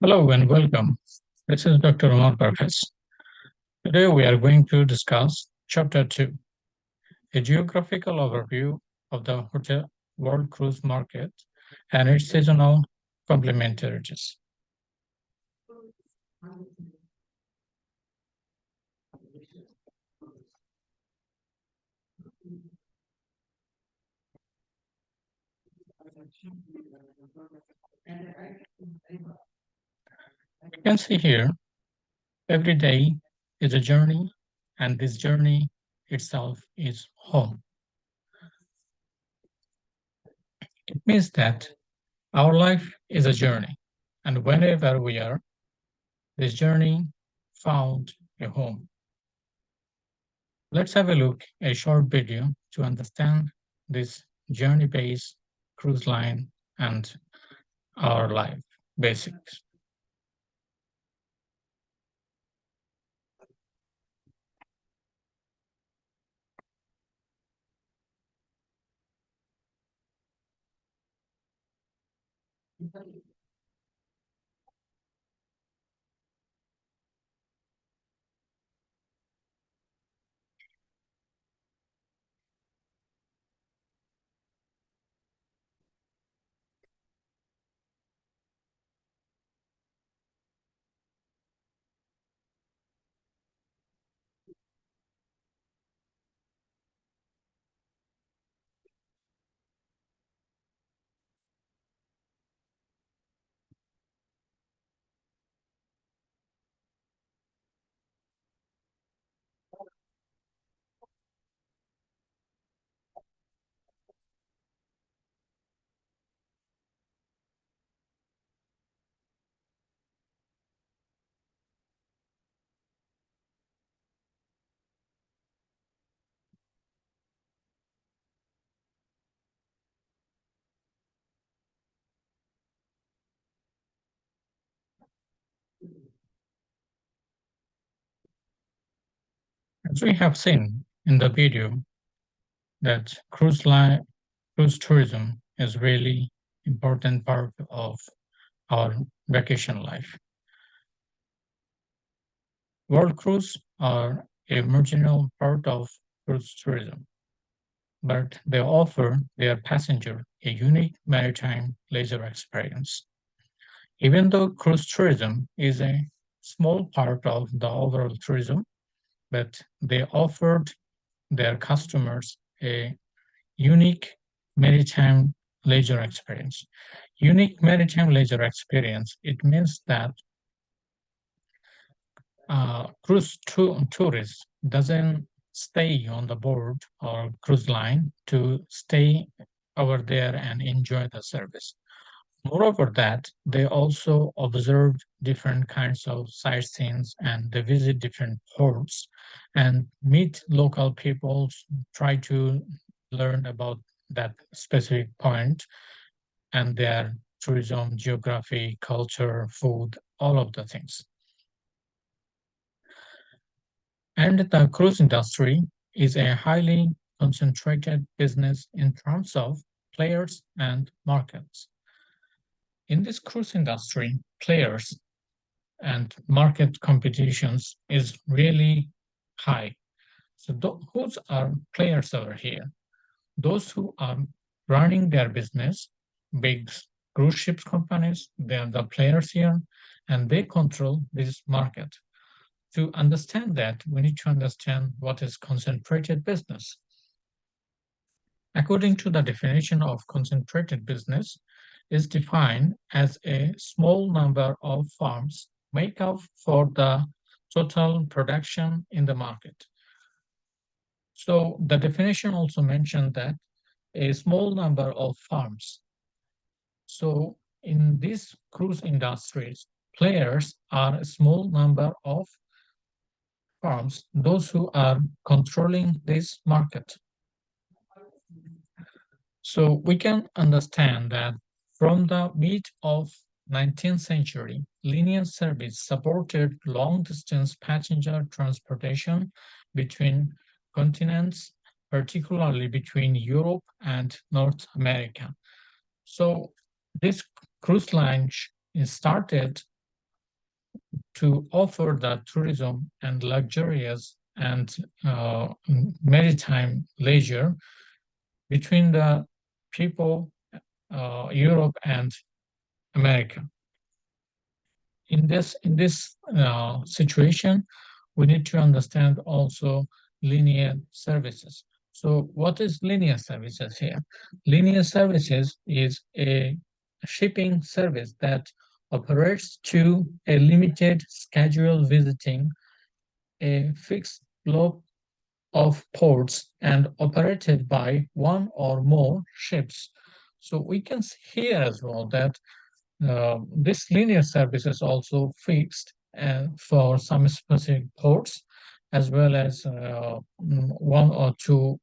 Hello and welcome. This is Dr. Omar Parfes. Today we are going to discuss Chapter 2, a geographical overview of the hotel world cruise market and its seasonal complementarities. You can see here, every day is a journey, and this journey itself is home. It means that our life is a journey, and whenever we are, this journey found a home. Let's have a look at a short video to understand this journey-based cruise line and our life basics. As we have seen in the video, that cruise tourism is really important part of our vacation life. World cruise are a marginal part of cruise tourism, but they offer their passenger a unique maritime leisure experience. Even though cruise tourism is a small part of the overall tourism, but they offered their customers a unique maritime leisure experience. Unique maritime leisure experience, it means that tourists doesn't stay on the board or cruise line to stay over there and enjoy the service. Moreover, that they also observe different kinds of sightseeing and they visit different ports and meet local people, try to learn about that specific point and their tourism, geography, culture, food, all of the things. And the cruise industry is a highly concentrated business in terms of players and markets. In this cruise industry, players and market competitions is really high. So whose are players over here? Those who are running their business, big cruise ships companies, they are the players here, and they control this market. To understand that, we need to understand what is concentrated business. According to the definition of concentrated business, is defined as a small number of firms make up for the total production in the market. So the definition also mentioned that a small number of firms. So in these cruise industries, players are a small number of firms, those who are controlling this market. So we can understand that from the mid of 19th century, linear service supported long-distance passenger transportation between continents, particularly between Europe and North America. So This cruise line is started to offer the tourism and luxurious and maritime leisure between the people, Europe and America. In this situation, we need to understand also linear services. So, what is linear services here? Linear services is a shipping service that operates to a limited schedule visiting a fixed block of ports and operated by one or more ships. So we can see here as well that this linear service is also fixed for some specific ports, as well as one or two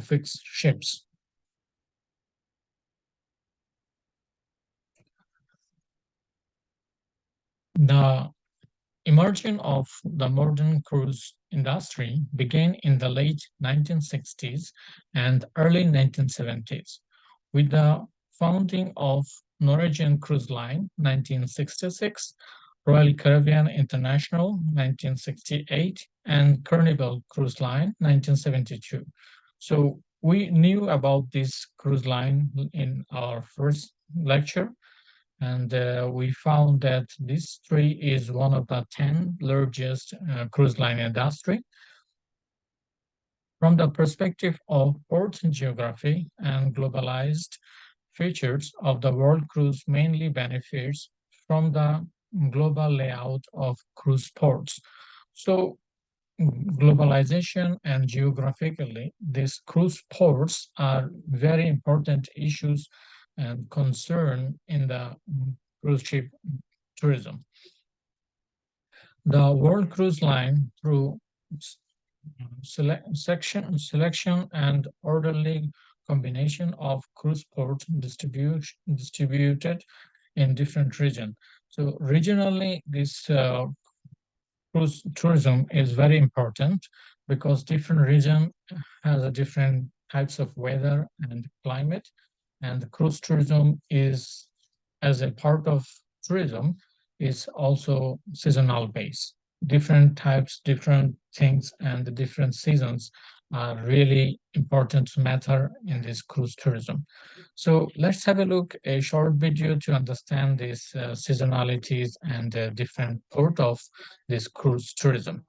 fixed ships. The emergence of the modern cruise industry began in the late 1960s and early 1970s with the founding of Norwegian Cruise Line 1966, Royal Caribbean International 1968, and Carnival Cruise Line 1972. So we knew about this cruise line in our first lecture, and we found that this three is one of the 10 largest cruise line industry. From the perspective of port geography and globalized features of the world, cruise mainly benefits from the global layout of cruise ports. So globalization and geographically, these cruise ports are very important issues and concern in the cruise ship tourism. The World Cruise Line, through selection and orderly combination of cruise ports distributed in different regions. So regionally, this cruise tourism is very important because different region has a different types of weather and climate, and the cruise tourism is as a part of tourism is also seasonal based. Different types, different things, and the different seasons are really important matter in this cruise tourism. So let's have a look a short video to understand these seasonalities and the different port of this cruise tourism.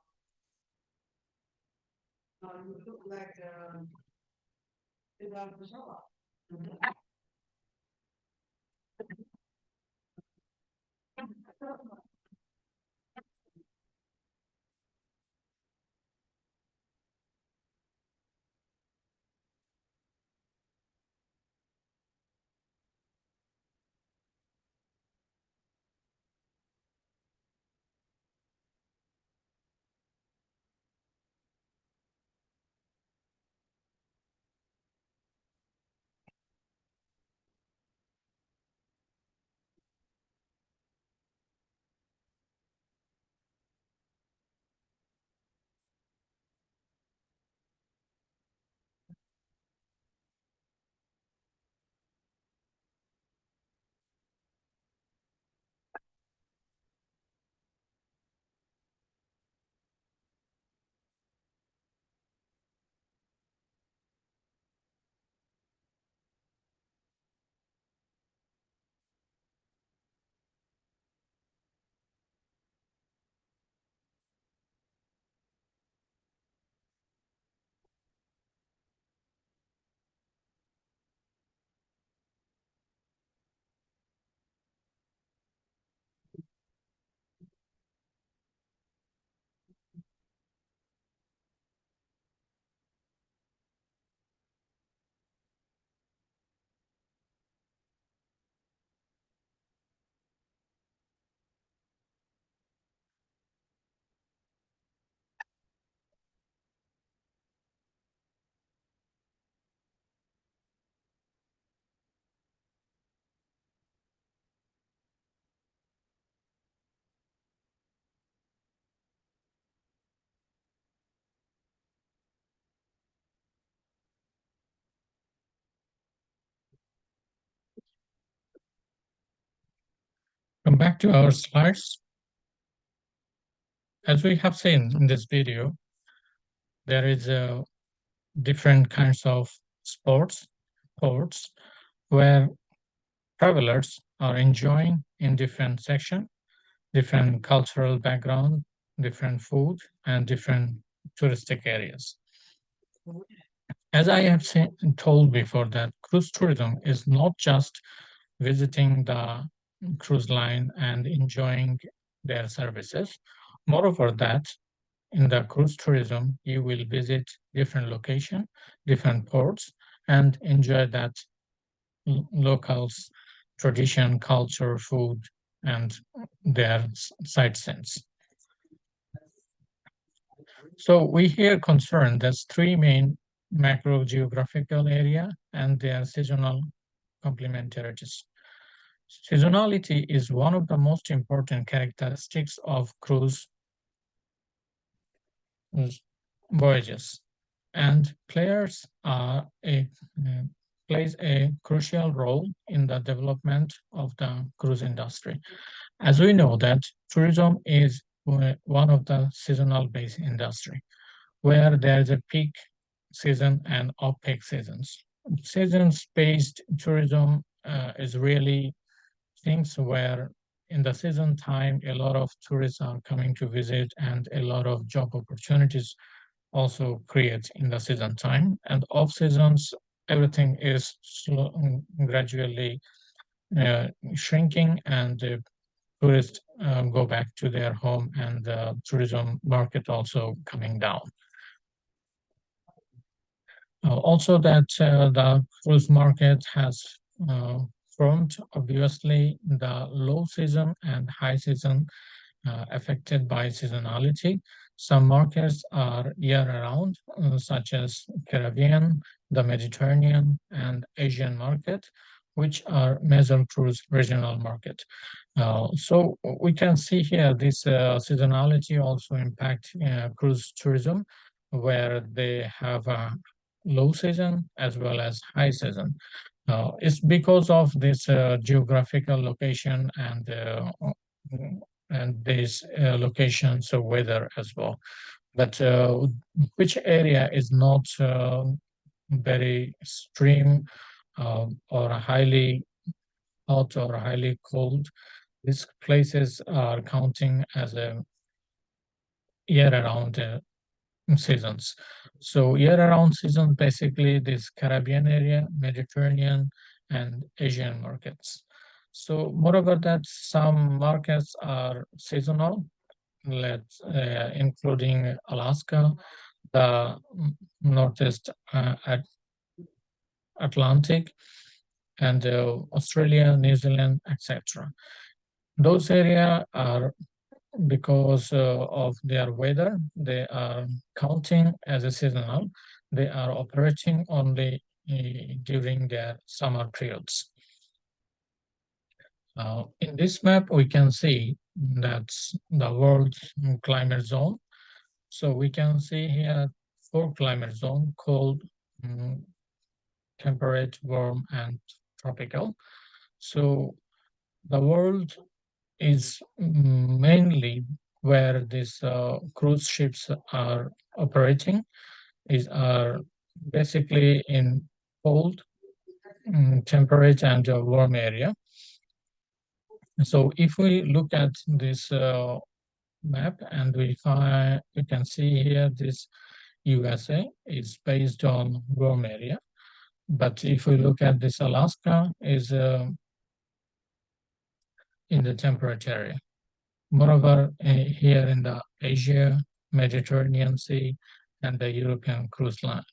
Back to our slides. As we have seen in this video, there is different kinds of sports, ports, where travelers are enjoying in different section, different cultural background, different food, and different touristic areas. As I have told before, that cruise tourism is not just visiting the cruise line and enjoying their services. Moreover, that in the cruise tourism, you will visit different location, different ports, and enjoy that locals' tradition, culture, food, and their sightseeing. So we here concern there's three main macro geographical area and their seasonal complementarities. Seasonality is one of the most important characteristics of cruise voyages, and players are uh, plays a crucial role in the development of the cruise industry. As we know that tourism is one of the seasonal based industry where there is a peak season and off-peak seasons. Seasons-based tourism is really things where in the season time a lot of tourists are coming to visit and a lot of job opportunities also create in the season time. And off seasons, everything is gradually shrinking, and tourists go back to their home, and the tourism market also coming down. Also, that the cruise market has formed, obviously, the low season and high season affected by seasonality. Some markets are year-round, such as Caribbean, the Mediterranean, and Asian market, which are major cruise regional market. So we can see here this seasonality also impact cruise tourism, where they have a low season as well as high season. It's because of this geographical location and these locations of weather as well. But which area is not very extreme or highly hot or highly cold? These places are counting as a year-round seasons. So year-round seasons, basically this Caribbean area, Mediterranean, and Asian markets. So moreover that some markets are seasonal, including Alaska, the Northeast Atlantic, and Australia, New Zealand, etc. Those areas are, because of their weather, they are counting as a seasonal. They are operating only during their summer periods. In this map, we can see that's the world climate zone. So we can see here four climate zones: cold, mm, temperate, warm, and tropical. So the world is mainly where these cruise ships are operating is are basically in cold, temperate, and warm area. So if we look at this map and we can see here this USA is based on warm area. But if we look at this Alaska is in the temperate area. Moreover, here in the Asia, Mediterranean Sea, and the European cruise line.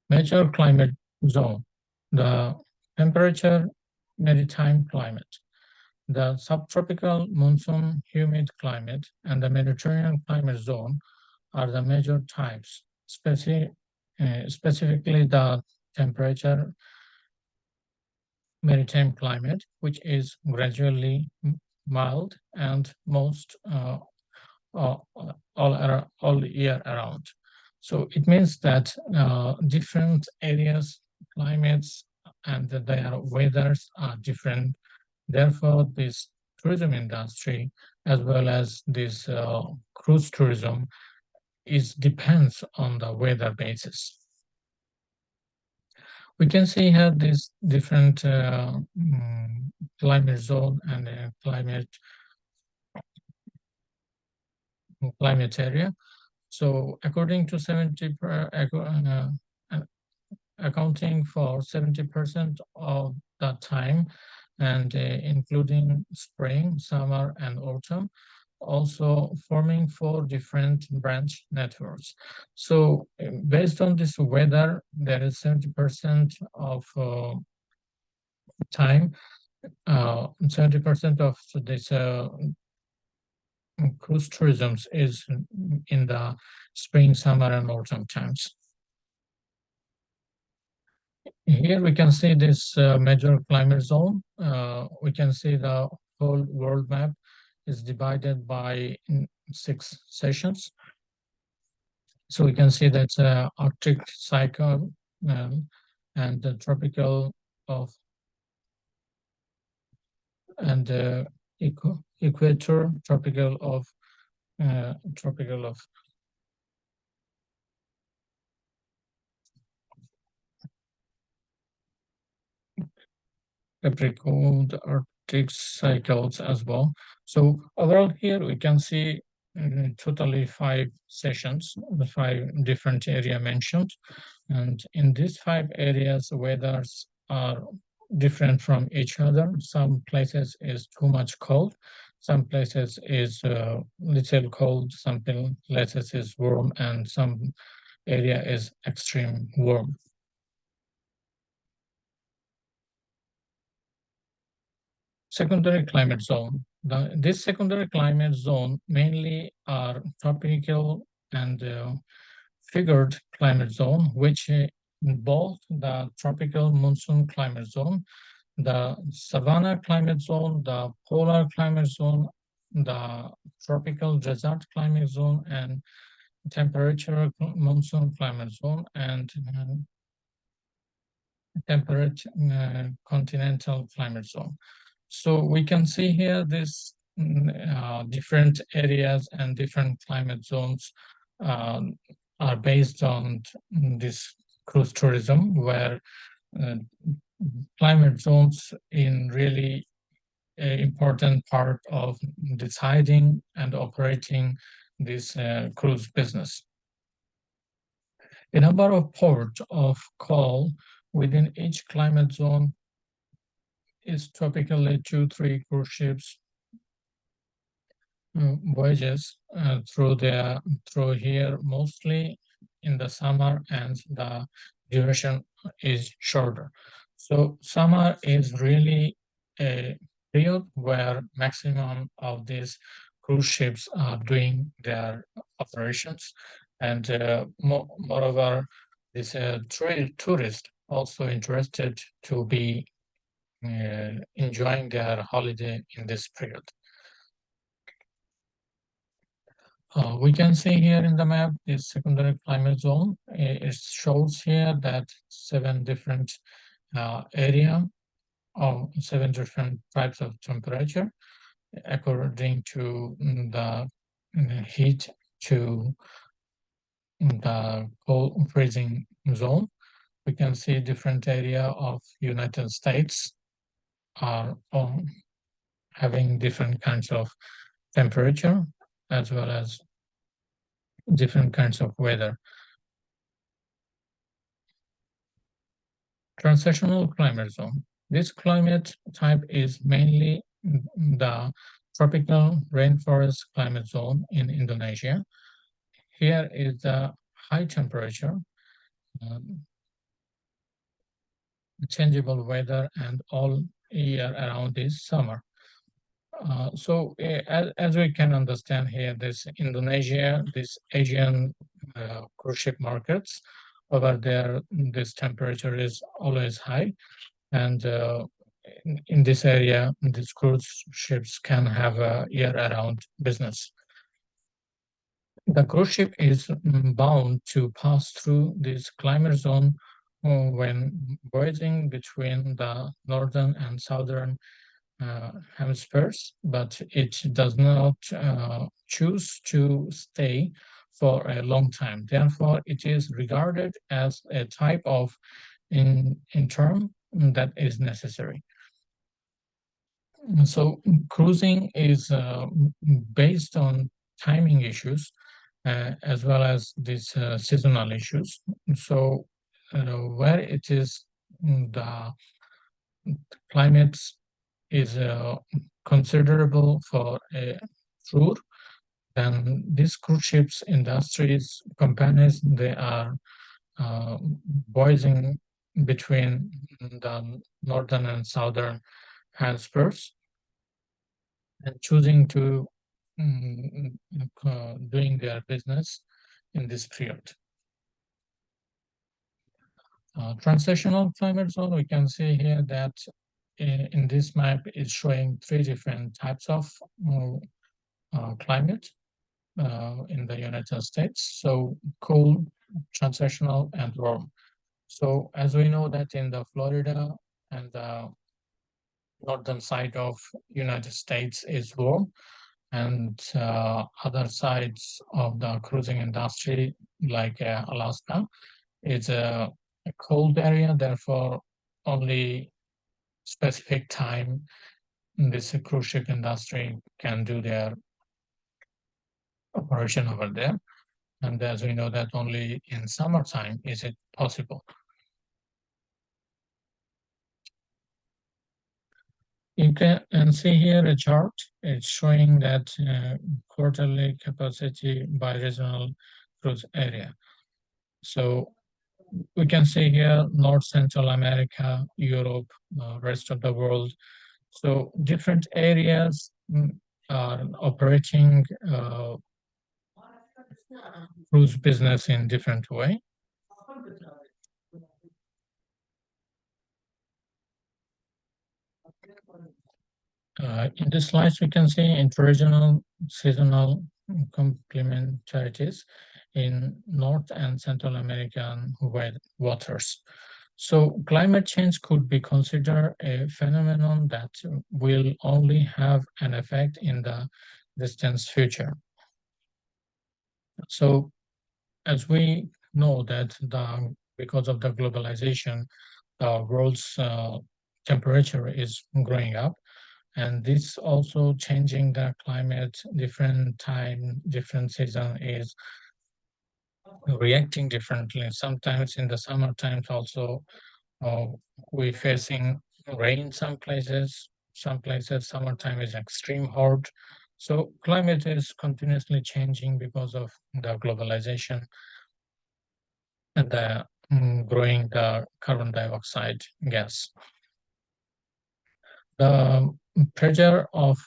Major climate zone, the temperature maritime climate, the subtropical monsoon humid climate, and the Mediterranean climate zone are the major types. Specifically, the temperature maritime climate, which is gradually mild and most all year around. So it means that different areas, climates, and their weathers are different. Therefore, this tourism industry, as well as this cruise tourism, is depends on the weather basis. We can see here this different climate zone and climate area. So according to 70 accounting for 70% of the time, and including spring, summer, and autumn, also forming four different branch networks. So based on this weather, there is 70% of time, 70% of this cruise tourism is in the spring, summer, and autumn times. Here we can see this major climate zone. We can see the whole world map is divided by 6 sessions. So we can see that Arctic cycle and the tropical of and equator tropical of Capricorn, the Arctic cycles as well. So overall here we can see totally 5 sessions, the 5 different area mentioned. And in these 5 areas, weathers are different from each other. Some places is too much cold, some places is little cold, some places is warm, and some area is extreme warm. Secondary climate zone. This secondary climate zone mainly are tropical and figured climate zone, which both the tropical monsoon climate zone, the savanna climate zone, the polar climate zone, the tropical desert climate zone, and temperature monsoon climate zone, and temperate continental climate zone. So we can see here this different areas and different climate zones are based on this cruise tourism, where uh, climate zones in really a important part of deciding and operating this cruise business. A number of port of call within each climate zone is typically 2-3 cruise ships voyages through here, mostly in the summer, and the duration is shorter. So summer is really a period where maximum of these cruise ships are doing their operations, and moreover, this tourist also interested to be enjoying their holiday in this period. We can see here in the map this secondary climate zone. It shows here that 7 different area of 7 different types of temperature according to the heat to the cold freezing zone. We can see different area of United States are having different kinds of temperature as well as different kinds of weather. Transitional climate zone. This climate type is mainly the tropical rainforest climate zone in Indonesia. Here is the high temperature, um, changeable weather, and all year around is summer. As we can understand here, this Indonesia, this Asian cruise ship markets, over there, this temperature is always high, and in this area, these cruise ships can have a year-round business. The cruise ship is bound to pass through this climate zone when voyaging between the northern and southern hemispheres, but it does not choose to stay for a long time. Therefore, it is regarded as a type of interim that is necessary. So cruising is based on timing issues as well as these seasonal issues. So where it is the climate is considerable for a tour, then these cruise ships industries companies they are uh, voyaging between the northern and southern hemispheres and choosing to doing their business in this period. Transitional climate zone, we can see here that in this map is showing three different types of uh, climate in the United States. So cool, transitional, and warm. So as we know that in the Florida and the northern side of United States is warm, and other sides of the cruising industry, like Alaska, is a cold area. Therefore, only specific time this cruise ship industry can do their operation over there. And as we know that only in summertime is it possible. You can see here a chart. It's showing that quarterly capacity by regional cruise area. So we can see here North Central America, Europe, rest of the world. So different areas are operating cruise business in different way. In this slides, we can see interregional seasonal complementarities in North and Central American waters. So climate change could be considered a phenomenon that will only have an effect in the distant future. So as we know that because of the globalization, the world's temperature is growing up, and this also changing the climate, different time, different season is reacting differently. Sometimes in the summer times also uh, we facing rain some places summertime is extreme hot. So climate is continuously changing because of the globalization and the growing the carbon dioxide gas. The pressure of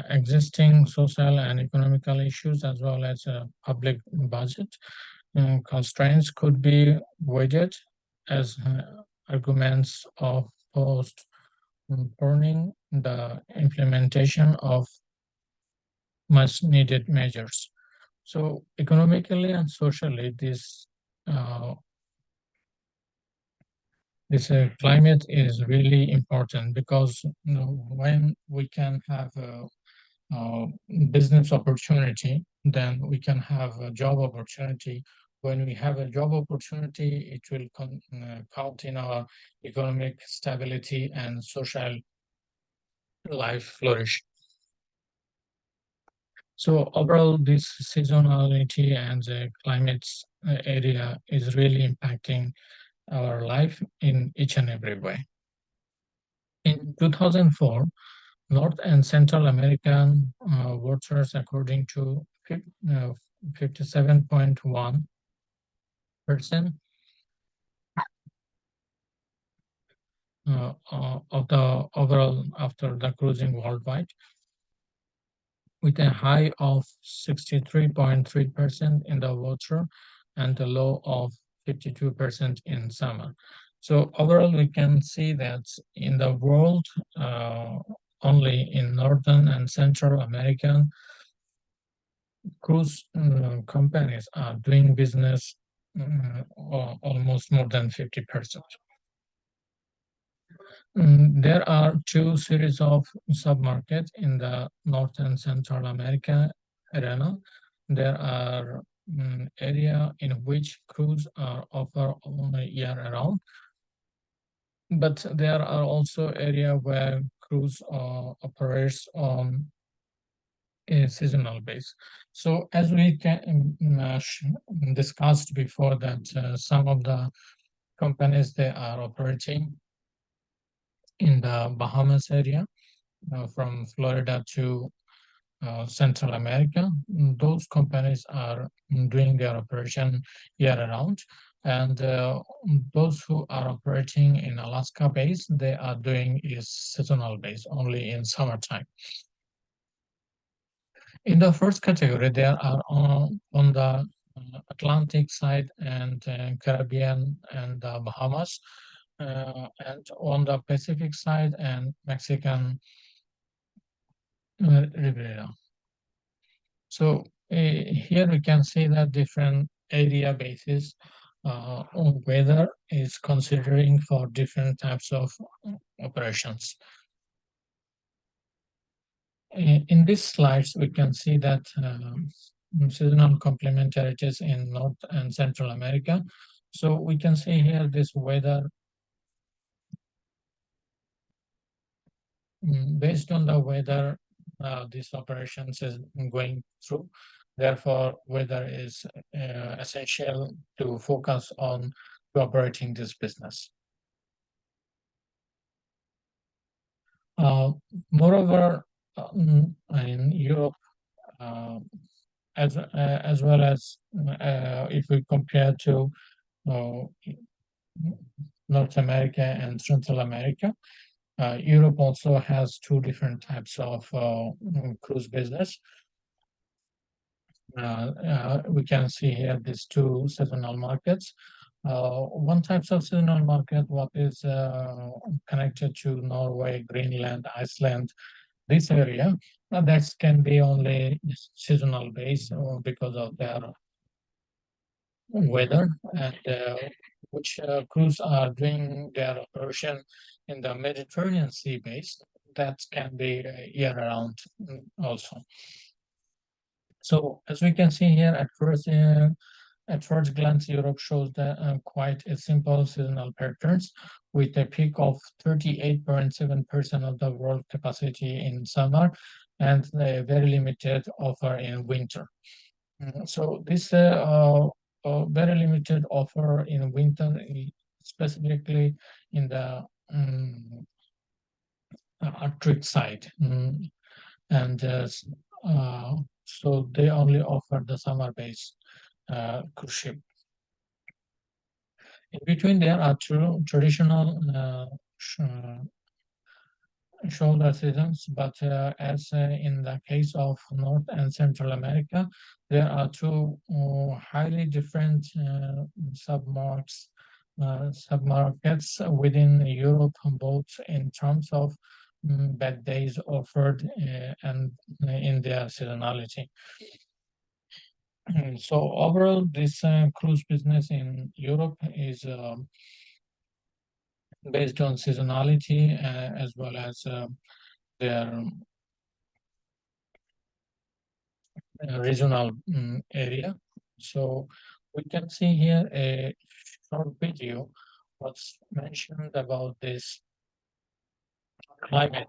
existing social and economical issues as well as public budget constraints could be weighed as arguments of postponing the implementation of much needed measures. So economically and socially, uh, this climate is really important because when we can have uh, business opportunity, then we can have a job opportunity. When we have a job opportunity, it will count in our economic stability and social life flourish. So overall, this seasonality and the climate area is really impacting our life in each and every way. In 2004, North and Central American waters, according to 57.1% of the overall after the cruising worldwide, with a high of 63.3% in the water and a low of 52% in summer. So overall, we can see that in the world, only in Northern and Central American cruise companies are doing business almost more than 50%. There are two series of submarkets in the North and Central America arena. There are area in which cruise are offered on a year around, but there are also area where cruise operates on a seasonal base. So as we discussed before that some of the companies they are operating in the Bahamas area, from Florida to Central America. Those companies are doing their operation year round, and those who are operating in Alaska base, they are doing is seasonal base only in summertime. In the first category, there are on the Atlantic side and Caribbean and the Bahamas, and on the Pacific side and Mexican Riviera. So here we can see that different area basis on weather is considering for different types of operations. In these slides, we can see that seasonal complementarities in North and Central America. So we can see here this weather. Based on the weather this operations is going through. Therefore, weather is essential to focus on operating this business. Uh, Moreover, in Europe, uh, as well as if we compare to uh, North America and Central America, Europe also has two different types of cruise business. We can see here these two seasonal markets. One types of seasonal market, what is connected to Norway, Greenland, Iceland, this area, that can be only seasonal base because of their weather, and which crews are doing their operation in the Mediterranean Sea base, that can be year round also. So as we can see here, at first glance, Europe shows quite a simple seasonal patterns with a peak of 38.7% of the world capacity in summer and a very limited offer in winter. So this very limited offer in winter, specifically in the Arctic side, and so they only offer the summer base cruise ship. In between, there are two traditional shoulder seasons, but as in the case of North and Central America, there are two highly different submarkets within Europe, both in terms of bad days offered and in their seasonality. So overall, this cruise business in Europe is based on seasonality as well as their regional area. So we can see here a short video what's mentioned about this climate.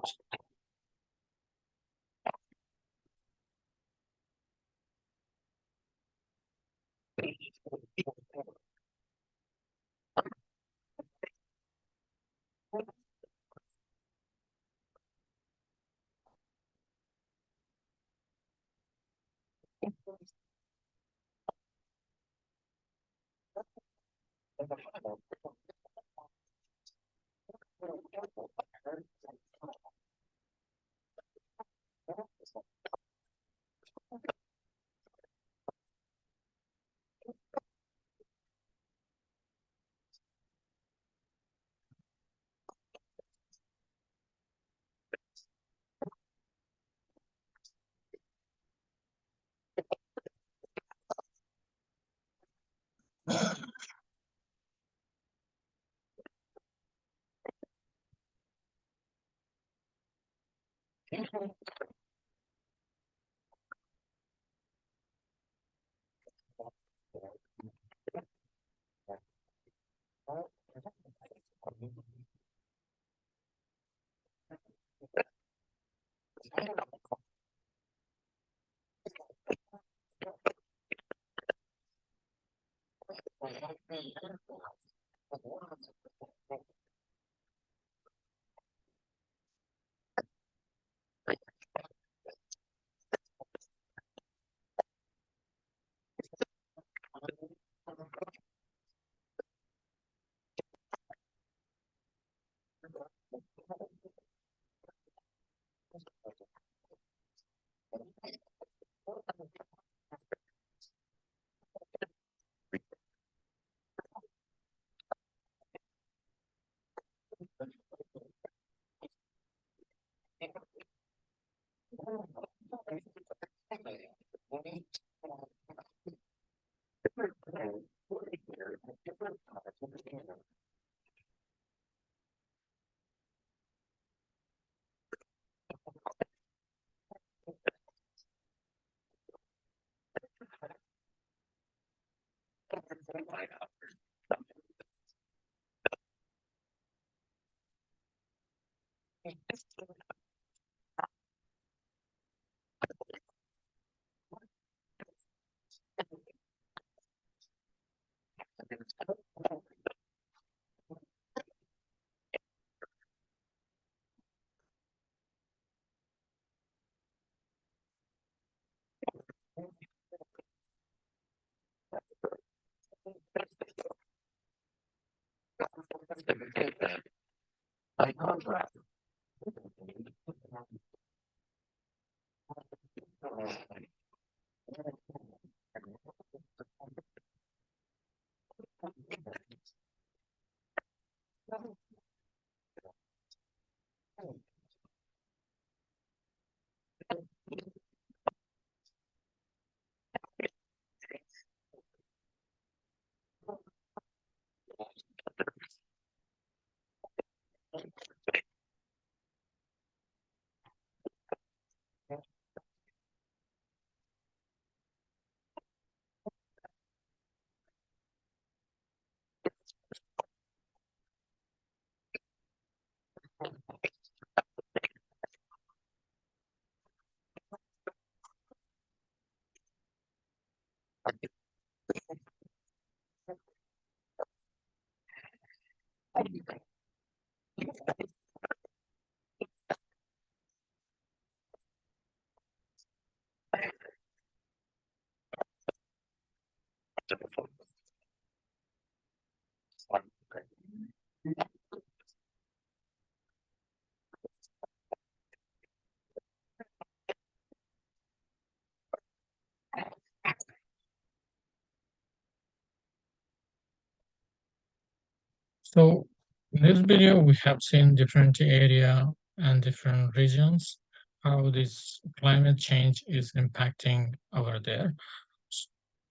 So in this video, we have seen different area and different regions, how this climate change is impacting over there.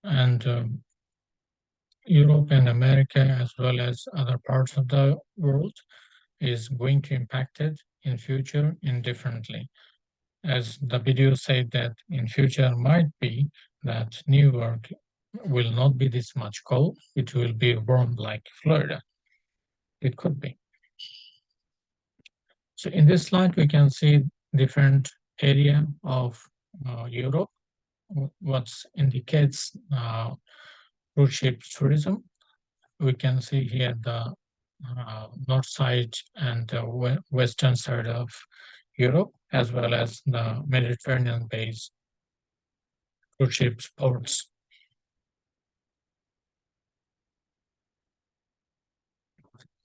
And Europe and America, as well as other parts of the world, is going to impact it in future indifferently. As the video said that in future might be that New York will not be this much cold, it will be warm like Florida. It could be. So in this slide, we can see different area of Europe, what indicates cruise ship tourism. We can see here the north side and the western side of Europe, as well as the Mediterranean-based cruise ship ports.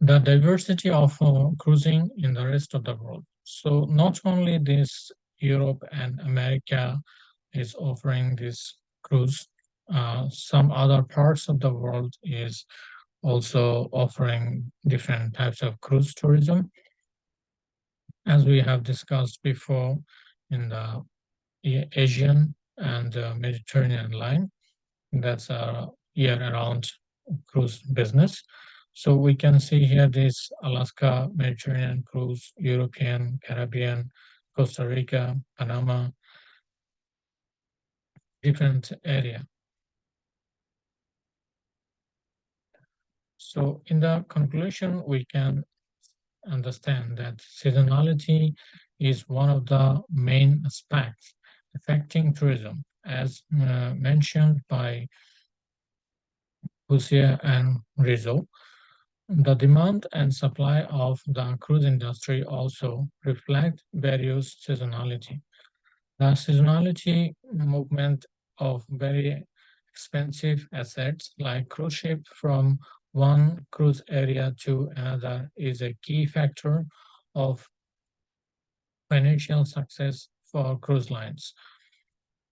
The diversity of cruising in the rest of the world. So not only this Europe and America is offering this cruise, some other parts of the world is also offering different types of cruise tourism. As we have discussed before in the Asian and Mediterranean line, that's a year-round cruise business. So we can see here this Alaska Mediterranean cruise, European, Caribbean, Costa Rica, Panama, different area. So in the conclusion, we can understand that seasonality is one of the main aspects affecting tourism, as mentioned by Lucia and Rizzo. The demand and supply of the cruise industry also reflect various seasonality. The seasonality movement of very expensive assets like cruise ship from one cruise area to another is a key factor of financial success for cruise lines,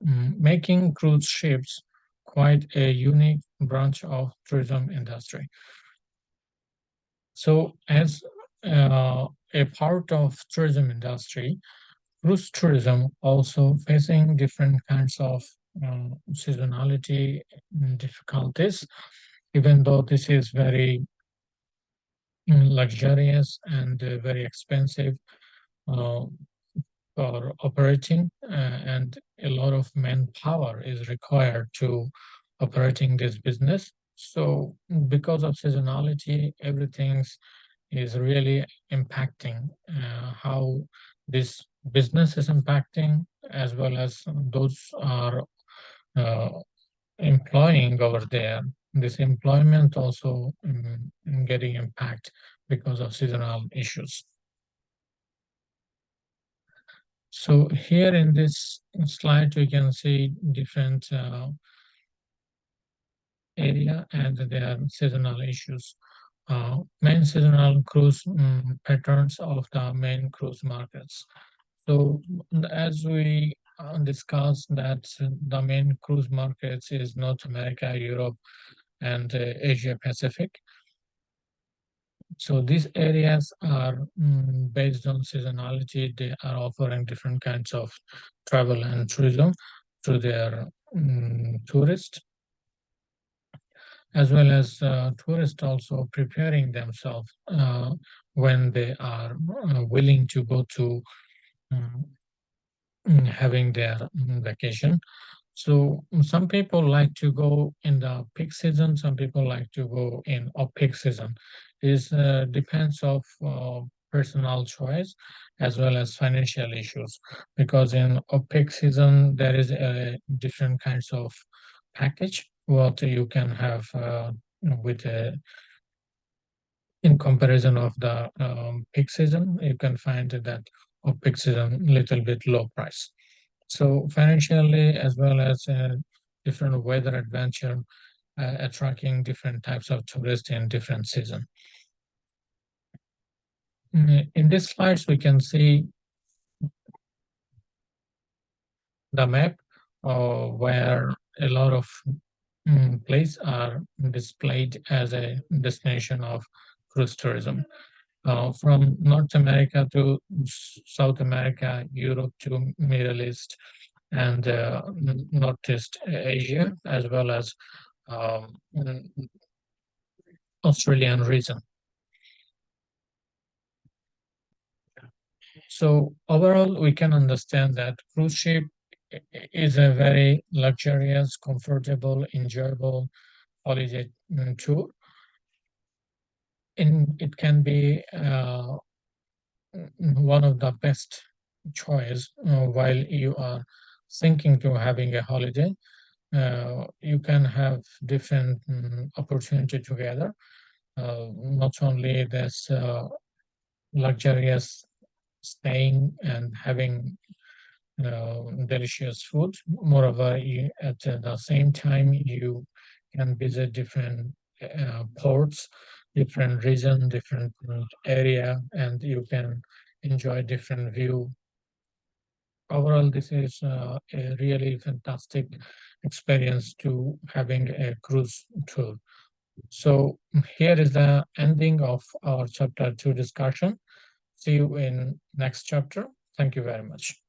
making cruise ships quite a unique branch of tourism industry. So, as a part of tourism industry, cruise tourism also facing different kinds of seasonality difficulties, even though this is very luxurious and very expensive uh, for operating, and a lot of manpower is required to operating this business. So, because of seasonality, everything is really impacting how this business is impacting, as well as those are uh, employing over there. This employment also getting impact because of seasonal issues. So here in this slide, we can see different area and their seasonal issues. Main seasonal cruise patterns of the main cruise markets. So as we discussed that the main cruise markets is North America, Europe, and Asia Pacific. So these areas are based on seasonality. They are offering different kinds of travel and tourism to their tourists, as well as tourists also preparing themselves when they are willing to go to um, having their vacation. So some people like to go in the peak season. Some people like to go in off-peak season. It depends of personal choice as well as financial issues. Because in off-peak season there is a different kinds of package what you can have with a in comparison of the peak season. You can find that off-peak season little bit low price. So financially, as well as different weather adventure, attracting different types of tourists in different season. In these slides, we can see the map where a lot of places are displayed as a destination of cruise tourism. From North America to South America, Europe to Middle East, and Northeast Asia, as well as um, Australian region. So overall, we can understand that cruise ship is a very luxurious, comfortable, enjoyable holiday tour. It can be one of the best choice while you are thinking to having a holiday. You can have different opportunity together. Not only this luxurious staying and having delicious food. Moreover, at the same time, you can visit different ports, different region, different area, and you can enjoy different view. Overall, this is a really fantastic experience to having a cruise tour. So here is the ending of our chapter 2 discussion. See you in next chapter. Thank you very much.